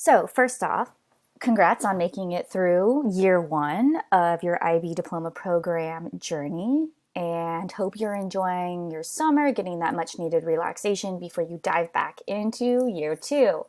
So first off, congrats on making it through year one of your IB diploma program journey, and hope you're enjoying your summer, getting that much needed relaxation before you dive back into year two.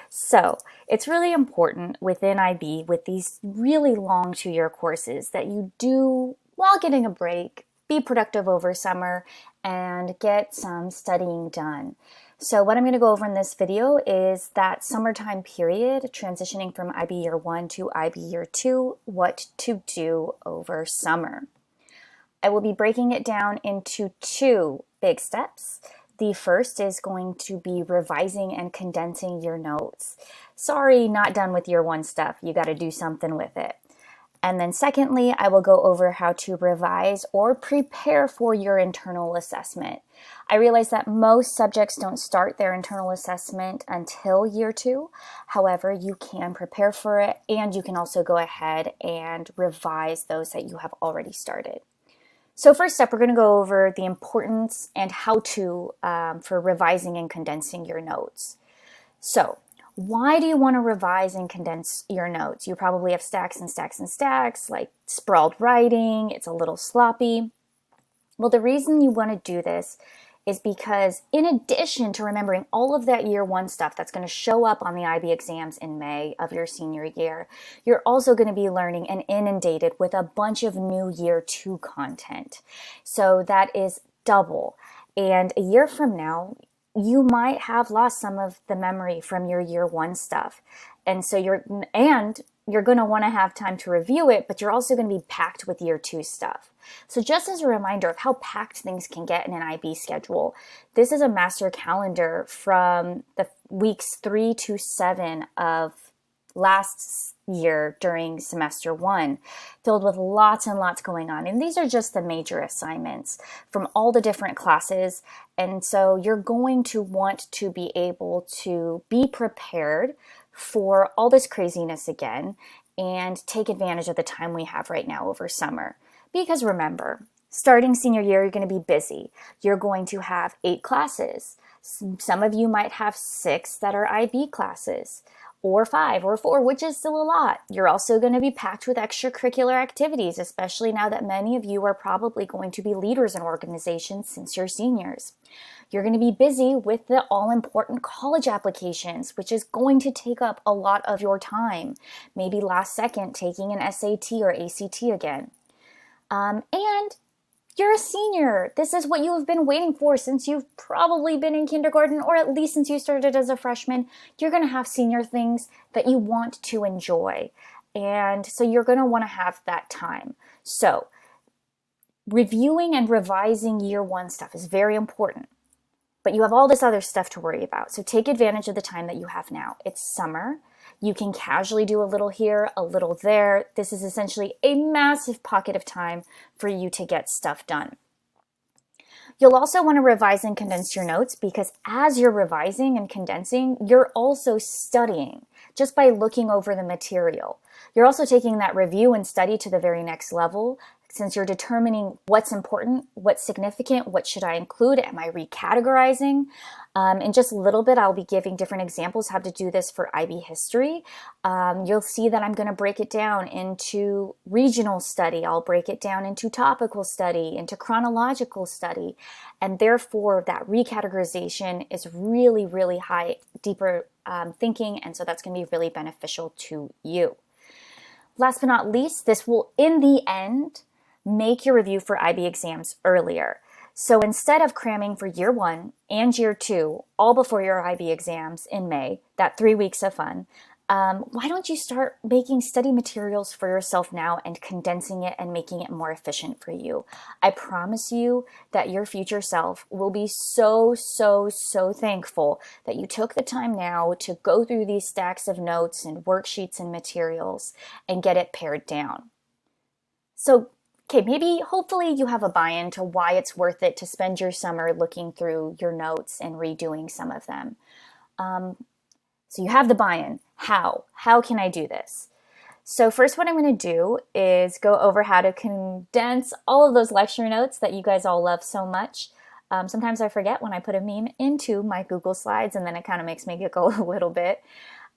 So it's really important within IB with these really long 2-year courses that you do while getting a break, be productive over summer, and get some studying done. So what I'm going to go over in this video is that summertime period, transitioning from IB year 1 to IB year 2, what to do over summer. I will be breaking it down into 2 big steps. The first is going to be revising and condensing your notes. Sorry, not done with year 1 stuff. You got to do something with it. And then secondly, I will go over how to revise or prepare for your internal assessment. I realize that most subjects don't start their internal assessment until year 2. However, you can prepare for it, and you can also go ahead and revise those that you have already started. So first up, we're going to go over the importance and how to for revising and condensing your notes. So why do you want to revise and condense your notes? You probably have stacks and stacks and stacks, like sprawled writing, it's a little sloppy. Well, the reason you want to do this is because in addition to remembering all of that year 1 stuff that's going to show up on the IB exams in May of your senior year, you're also going to be learning and inundated with a bunch of new year 2 content. So that is double. And a year from now, you might have lost some of the memory from your year 1 stuff. And so you're going to want to have time to review it, but you're also going to be packed with year 2 stuff. So just as a reminder of how packed things can get in an IB schedule, this is a master calendar from the weeks 3 to 7 of last year during semester 1, filled with lots and lots going on. And these are just the major assignments from all the different classes. And so you're going to want to be able to be prepared for all this craziness again and take advantage of the time we have right now over summer. Because remember, starting senior year, you're going to be busy. You're going to have 8 classes. Some of you might have 6 that are IB classes, or 5 or 4, which is still a lot. You're also going to be packed with extracurricular activities, especially now that many of you are probably going to be leaders in organizations since you're seniors. You're going to be busy with the all-important college applications, which is going to take up a lot of your time. Maybe last second taking an SAT or ACT again. And you're a senior. This is what you have been waiting for since you've probably been in kindergarten, or at least since you started as a freshman. You're going to have senior things that you want to enjoy. And so you're going to want to have that time. So reviewing and revising year 1 stuff is very important. But you have all this other stuff to worry about. So take advantage of the time that you have now. It's summer. You can casually do a little here, a little there. This is essentially a massive pocket of time for you to get stuff done. You'll also want to revise and condense your notes because as you're revising and condensing, you're also studying just by looking over the material. You're also taking that review and study to the very next level, since you're determining what's important, what's significant, what should I include, am I recategorizing? In just a little bit, I'll be giving different examples how to do this for IB history. You'll see that I'm going to break it down into regional study. I'll break it down into topical study, into chronological study. And therefore, that recategorization is really, really high, deeper thinking. And so that's going to be really beneficial to you. Last but not least, this will, in the end, make your review for IB exams earlier. So instead of cramming for year 1 and year 2, all before your IB exams in May, that 3 weeks of fun, why don't you start making study materials for yourself now and condensing it and making it more efficient for you? I promise you that your future self will be so, so, so thankful that you took the time now to go through these stacks of notes and worksheets and materials and get it pared down. So, okay, maybe hopefully you have a buy-in to why it's worth it to spend your summer looking through your notes and redoing some of them. So you have the buy-in. How? How can I do this? So first what I'm going to do is go over how to condense all of those lecture notes that you guys all love so much. Sometimes I forget when I put a meme into my Google Slides and then it kind of makes me giggle a little bit.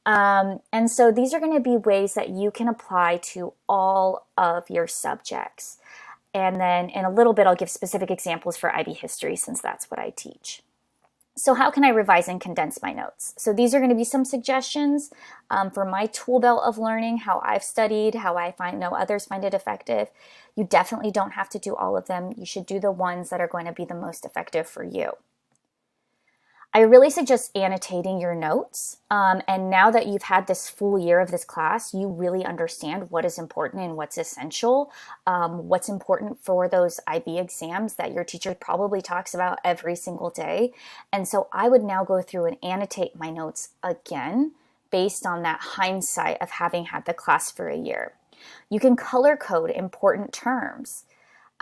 And so these are going to be ways that you can apply to all of your subjects. And then in a little bit, I'll give specific examples for IB history since that's what I teach. So how can I revise and condense my notes? So these are going to be some suggestions for my tool belt of learning, how I've studied, how I know others find it effective. You definitely don't have to do all of them. You should do the ones that are going to be the most effective for you. I really suggest annotating your notes. And now that you've had this full year of this class, you really understand what is important and what's essential, what's important for those IB exams that your teacher probably talks about every single day. And so I would now go through and annotate my notes again based on that hindsight of having had the class for a year. You can color code important terms.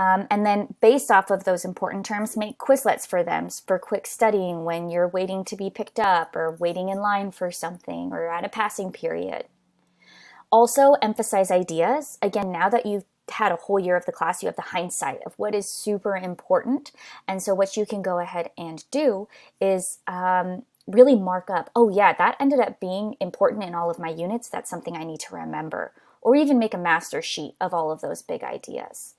And then based off of those important terms, make Quizlets for them for quick studying when you're waiting to be picked up or waiting in line for something or at a passing period. Also emphasize ideas. Again, now that you've had a whole year of the class, you have the hindsight of what is super important. And so what you can go ahead and do is really mark up, oh yeah, that ended up being important in all of my units. That's something I need to remember. Or even make a master sheet of all of those big ideas.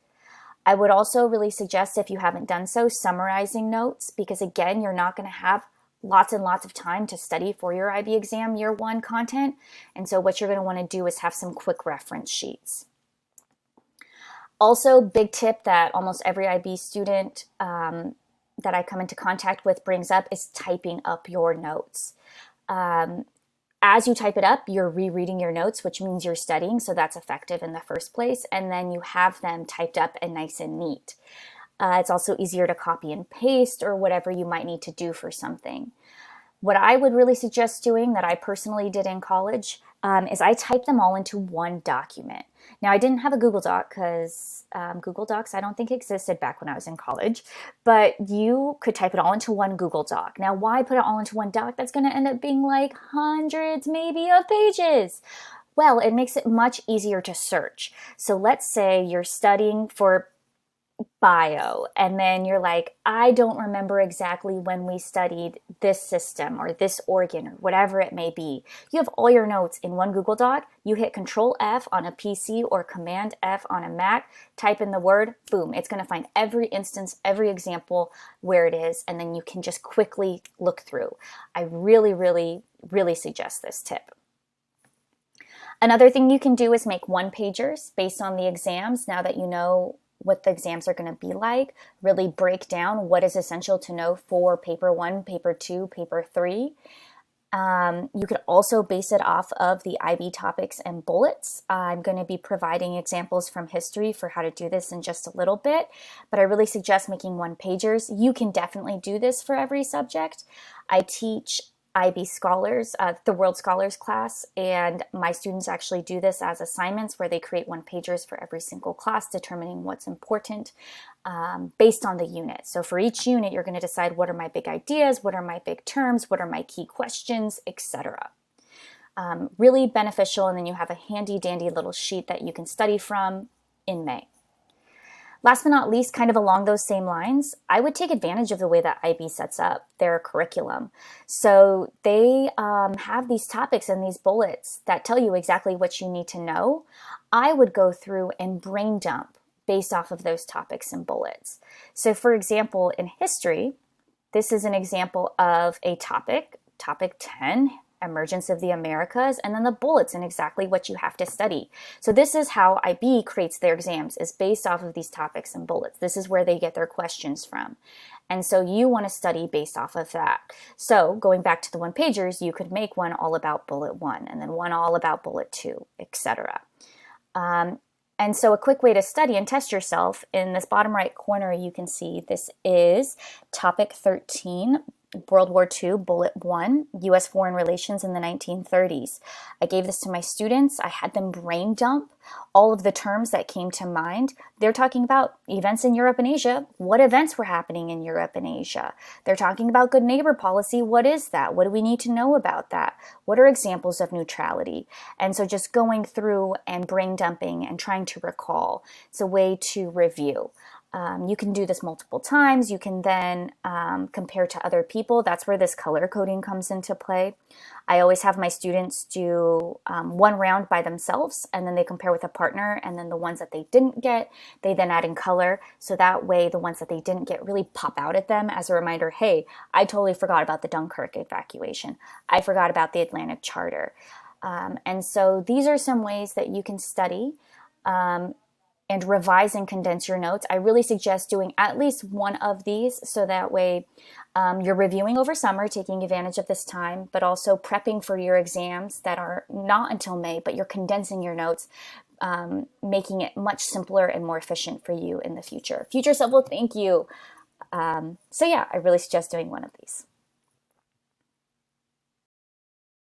I would also really suggest, if you haven't done so, summarizing notes, because again, you're not going to have lots and lots of time to study for your IB exam year one content. And so what you're going to want to do is have some quick reference sheets. Also, big tip that almost every IB student that I come into contact with brings up is typing up your notes. As you type it up, you're rereading your notes, which means you're studying, so that's effective in the first place. And then you have them typed up and nice and neat. It's also easier to copy and paste or whatever you might need to do for something. What I would really suggest doing, that I personally did in college, is I typed them all into one document. Now, I didn't have a Google Doc because Google Docs I don't think existed back when I was in college, but you could type it all into one Google Doc. Now, why put it all into one doc? That's going to end up being like hundreds maybe of pages. Well, it makes it much easier to search. So let's say you're studying for bio, and then you're like, I don't remember exactly when we studied this system or this organ or whatever it may be. You have all your notes in one Google Doc. You hit Control F on a PC or Command F on a Mac, type in the word, boom, it's going to find every instance, every example where it is, and then you can just quickly look through. I really, really, really suggest this tip. Another thing you can do is make one-pagers based on the exams. Now that you know what the exams are going to be like, really break down what is essential to know for paper 1, paper 2, paper 3. You could also base it off of the IB topics and bullets. I'm going to be providing examples from history for how to do this in just a little bit, but I really suggest making one-pagers. You can definitely do this for every subject. I teach IB Scholars, the World Scholars class, and my students actually do this as assignments where they create one-pagers for every single class, determining what's important based on the unit. So for each unit, you're going to decide, what are my big ideas, what are my big terms, what are my key questions, etc. Really beneficial, and then you have a handy-dandy little sheet that you can study from in May. Last but not least, kind of along those same lines, I would take advantage of the way that IB sets up their curriculum. So they have these topics and these bullets that tell you exactly what you need to know. I would go through and brain dump based off of those topics and bullets. So for example, in history, this is an example of a topic 10, emergence of the Americas, and then the bullets and exactly what you have to study. So this is how IB creates their exams, is based off of these topics and bullets. This is where they get their questions from. And so you want to study based off of that. So going back to the one-pagers, you could make one all about bullet 1, and then one all about bullet 2, etc. And so a quick way to study and test yourself, in this bottom right corner, you can see this is topic 13, World War II, Bullet 1, U.S. Foreign Relations in the 1930s. I gave this to my students. I had them brain dump all of the terms that came to mind. They're talking about events in Europe and Asia. What events were happening in Europe and Asia? They're talking about good neighbor policy. What is that? What do we need to know about that? What are examples of neutrality? And so just going through and brain dumping and trying to recall. It's a way to review. You can do this multiple times. You can then compare to other people. That's where this color coding comes into play. I always have my students do one round by themselves, and then they compare with a partner, and then the ones that they didn't get, they then add in color. So that way the ones that they didn't get really pop out at them as a reminder, hey, I totally forgot about the Dunkirk evacuation. I forgot about the Atlantic Charter. And so these are some ways that you can study and revise and condense your notes. I really suggest doing at least one of these so that way you're reviewing over summer, taking advantage of this time, but also prepping for your exams that are not until May, but you're condensing your notes, making it much simpler and more efficient for you in the future. Future self will thank you. So yeah, I really suggest doing one of these.